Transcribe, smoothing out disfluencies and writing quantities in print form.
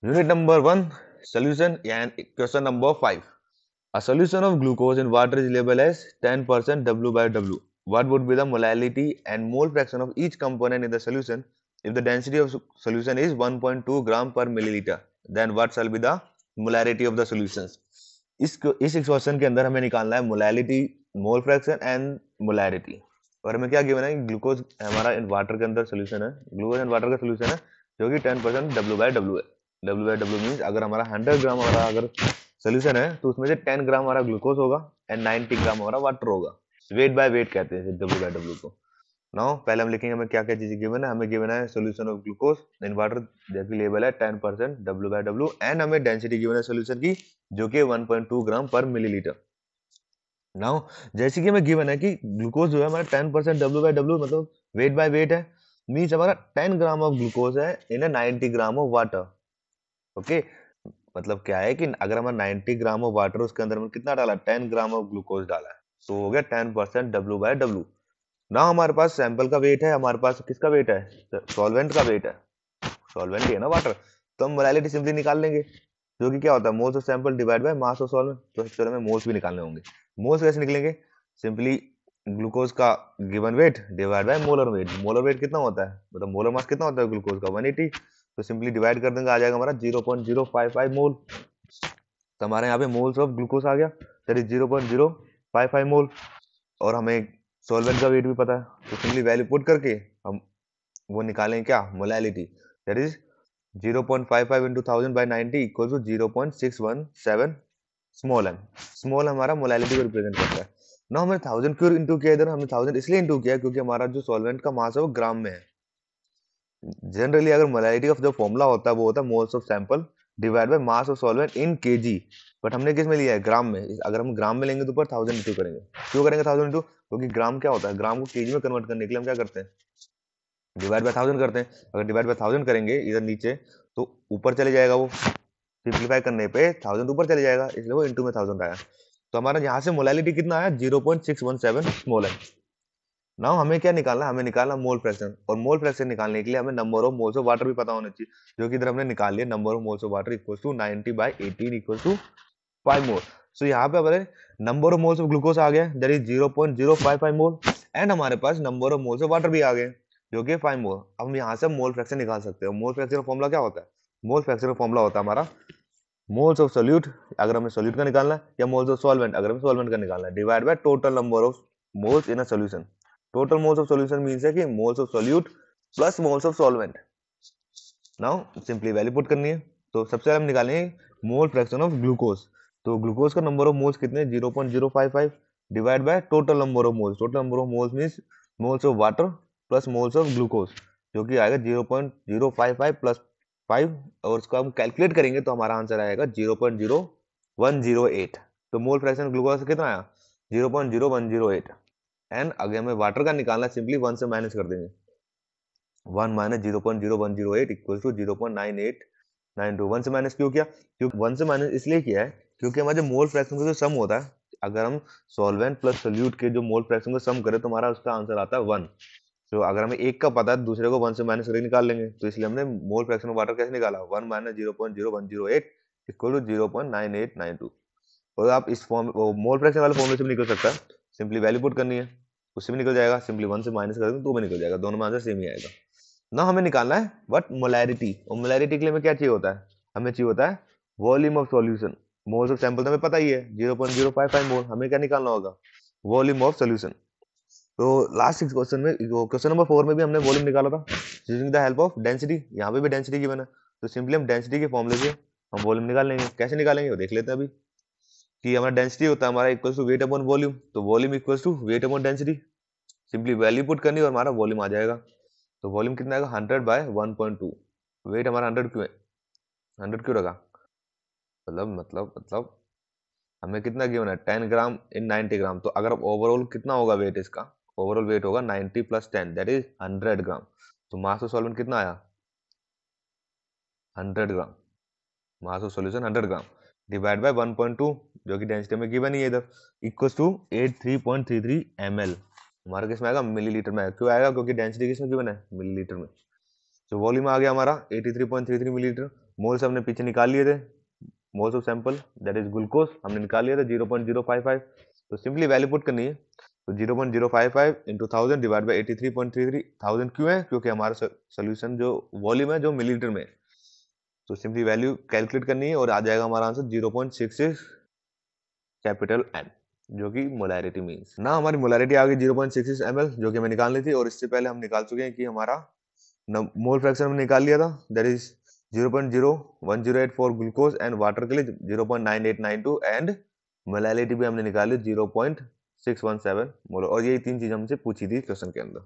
Unit number 1, solution, and question number 5. A solution of glucose in water is labeled as 10% W by W. What would be the molality and mole fraction of each component in the solution if the density of solution is 1.2 gram per milliliter? Then what shall be the molarity of the solutions? इस equation के अंदर हमें निकालना है molality, mole fraction and molarity. और हमें क्या given है, ग्लूकोज हमारा इन वाटर के अंदर सोल्यूशन है, ग्लूकोज एंड वाटर का सोल्यूशन है जो कि 10% डब्ल्यू बाय डब्ल्यू है। डब्ल्यू बाय डब्ल्यू मीन्स अगर हमारा 100 ग्राम हमारा अगर सोल्यूशन है तो उसमें से 10 ग्राम हमारा ग्लूकोज होगा एंड 90 ग्राम हमारा वाटर होगा। वेट बाय वेट कहते हैं डब्ल्यू बाय डब्ल्यू को। नाउ पहले हम लिखेंगे हमें क्या क्या चीजें गिवन है। हमें गिवन है solution of glucose in water जबकि लेवल है 10% डब्ल्यू बाय डब्ल्यू एंड हमें डेंसिटी गिवन है सोल्यूशन की जो कि 1.2 ग्राम पर मिलीलीटर। नाउ जैसे कि हमें गिवन है कि ग्लूकोज जो है हमारा 10% डब्ल्यू बाय डब्ल्यू मतलब वेट बाय वेट है, मीन्स हमारा 10 ग्राम ऑफ ग्लूकोज है इन 90 ग्राम ऑफ वाटर। ओके, मतलब क्या है कि अगर हमारा 90 ग्राम ऑफ वाटर उसके अंदर में कितना डाला, 10 ग्राम ऑफ ग्लूकोज डाला है, तो हो गया 10% डब्ल्यू बाय डब्ल्यू। ना हमारे पास सैंपल का वेट है, हमारे पास किसका वेट है, सॉल्वेंट का वेट है, सॉल्वेंट ही है ना वाटर, तो हम मोलैलिटी सिंपली निकाल लेंगे जो कि क्या होता है moles of sample divide by mass of solvent. तो सबसे पहले हमें मोल्स भी निकालने होंगे। मोल्स कैसे निकलेंगे, सिंपली ग्लूकोज का given weight divide by molar weight. Molar weight कितना होता है, मतलब मोलर मास कितना होता है ग्लूकोज का 180, तो सिंपली डिवाइड कर देंगे, आ जाएगा हमारा 0.055 मोल। तो हमारे यहाँ पे मोल्स ऑफ ग्लूकोज आ गया, दैट इज 0.055 मोल। और हमें सॉल्वेंट का वेट भी पता है, तो सिंपली वैल्यू पुट करके हम वो निकालें क्या, molality, that is 0.55 into 1000 by 90 equal to 0.617 small M. Small हमारा मोलैलिटी को रिप्रेजेंट करता है ना। हमने 1000 क्यों इंटू किया, इधर हमने 1000 इसलिए इंटू किया क्योंकि हमारा जो सॉल्वेंट का मास है वो ग्राम में है। जनरली अगर मोलैलिटी ऑफ जो फॉर्मूला होता है वो होता है moles of sample divide by mass of solvent in KG, but हमने किस में लिया है, ग्राम में। अगर हम ग्राम में लेंगे तो ऊपर 1000 इंटू करेंगे। क्यों करेंगे 1000 इंटू, क्योंकि ग्राम क्या होता है, ग्राम को केजी में कन्वर्ट करने के लिए हम क्या करते हैं, डिवाइड बाय 1000 करते हैं। अगर डिवाइड बाय 1000 करेंगे इधर नीचे तो ऊपर चले जाएगा, वो सिंप्लीफाई करने पे 1000 ऊपर चले जाएगा, इसलिए वो इंटू में 1000 आया। तो हमारा यहाँ से मोलैलिटी कितना आया, 0.617 स्मॉल है। नाउ हमें क्या निकालना है, हमें निकालना मोल फ्रैक्शन, और मोल फ्रैक्शन निकालने के लिए हमें number of moles of water भी पता होना चाहिए, जो कि इधर हमने निकाल लिया। Number of moles of water equals to 90 by 18 equals to 5 mole. So यहाँ पे हमारे number of moles of glucose आ गया, दैट इज 0.055 मोल, एंड हमारे पास number of moles of water भी आ गए जो कि 5 मोल। अब हम यहाँ से मोल फ्रैक्शन निकाल सकते हैं। मोल फ्रैक्शन का फॉर्मूला क्या होता है, मोल फ्रैक्शन का फॉर्मूला होता है हमारा मोल्स ऑफ सोल्यूट अगर हमें सोल्यूट का निकालना है, या मोल्स ऑफ सॉल्वेंट अगर हमें सॉल्वेंट का निकालना है, divide by total number of moles in a solution. Total moles of solution means है कि moles of solute plus moles of solvent. Now simply value put करनी है, तो सबसे पहले हम निकालेंगे मोल फ्रैक्शन ऑफ ग्लूकोज। तो ग्लूकोज का नंबर ऑफ मोल्स कितने, 0.055 divide by total number of moles. Total number of moles means moles of water plus moles of glucose, जो कि आएगा 0.055 प्लस 5, और उसको हम कैलकुलेट करेंगे तो हमारा आंसर आएगा 0.0108। तो मोल फ्रैक्शन ग्लूकोज कितना आया, 0.0108। एंड अगर हमें वाटर का निकालना, सिंपली 1 से माइनस कर देंगे। 1 माइनस 0.0108 इक्वल टू 0.9892। 1 से माइनस क्यों किया, क्योंकि 1 से माइनस इसलिए किया है क्योंकि हमारा जो मोल फ्रैक्शन का जो सम होता है, अगर हम सॉल्वेंट प्लस सोल्यूट के जो मोल फ्रैक्शन को सम करें तो हमारा उसका आंसर आता है 1। तो अगर हमें एक का पता है दूसरे को 1 से माइनस करके निकाल लेंगे, तो इसलिए हमने मोल फ्रैक्शन ऑफ वाटर कैसे निकाला, 1 माइनस 0.0108 इक्वल टू 0.9892। और आप इस फॉर्म मोल फ्रैक्शन वाले फॉर्मूले से भी निकल सकता है, सिंपली वैल्यू पुट करनी है, उससे भी निकल जाएगा। सिंपली 1 से माइनस कर देंगे तो भी निकल जाएगा, दोनों में आंसर सेम ही आएगा। ना हमें निकालना है बट मोलैरिटी, और मोलैरिटी के लिए हमें क्या चाहिए होता है, हमें चाहिए होता है volume of solution. Moles of sample तो हमें पता ही है 0.055 मोल, हमें क्या निकालना होगा, वॉल्यूम ऑफ सॉल्यूशन। तो लास्ट क्वेश्चन में, क्वेश्चन नंबर 4 में भी हमने वॉल्यूम निकाला था using the help of density. यहाँ पे भी डेंसिटी गिवन है, तो सिंपली हम डेंसिटी के फॉर्मूले से हम वॉल्यूम निकाल लेंगे। कैसे निकालेंगे वो देख लेते हैं अभी। कि हमारा डेंसिटी होता है हमारा equals to weight upon volume, तो volume equals to weight upon density. Simply value put करनी और हमारा वॉल्यूम आ जाएगा। तो वॉल्यूम कितना आएगा, 100 बाय 1.2। वेट हमारा 100 क्यों है, 100 क्यों रखा, मतलब हमें कितना गिवन है, 10 ग्राम इन 90 ग्राम। तो अगर ओवरऑल कितना होगा वेट इसका, ओवरऑल वेट होगा 90 प्लस 10 दैट इज 100 ग्राम। तो मास ऑफ सॉल्वेंट कितना आया, 100 gram. Mass of solution 100 gram divide by 1.2 जो कि डेंसिटी में गिवन ही है इधर, इक्वल्स टू 83.33 ml। हमारा किस में आएगा, मिलीलीटर में आएगा। क्यों आएगा, क्योंकि डेंसिटी किस में गिवन है, मिलीलीटर में। तो वॉल्यूम आ गया हमारा 83.33 मिलीलीटर। मोल्स हमने पीछे निकाल लिए थे, moles of sample that is glucose हमने निकाल लिया था 0.055। तो सिंपली वैल्यू पुट करनी है, तो 0.055 इंटू 1000 डिवाइड बाई 83.33। 1000 क्यों है? क्योंकि हमारा सोल्यूशन जो वॉल्यूम है जो मिलीलीटर में है। तो सिंपली वैल्यू कैलकुलेट करनी है और आ जाएगा हमारा आंसर 0.66 कैपिटल एम, जो कि मोलैरिटी मींस ना। हमारी मोलैरिटी आ गई 0.66 ml, जो कि हमें निकालनी थी, और इससे पहले हम निकाल चुके हैं कि हमारा मोल फ्रैक्शन हमने निकाल लिया था, that is 0.0108 for glucose and water के लिए 0.9892, एंड मोलैलिटी भी हमने निकाली 0.617 मोल। और यही तीन चीज हमसे पूछी थी क्वेश्चन के अंदर।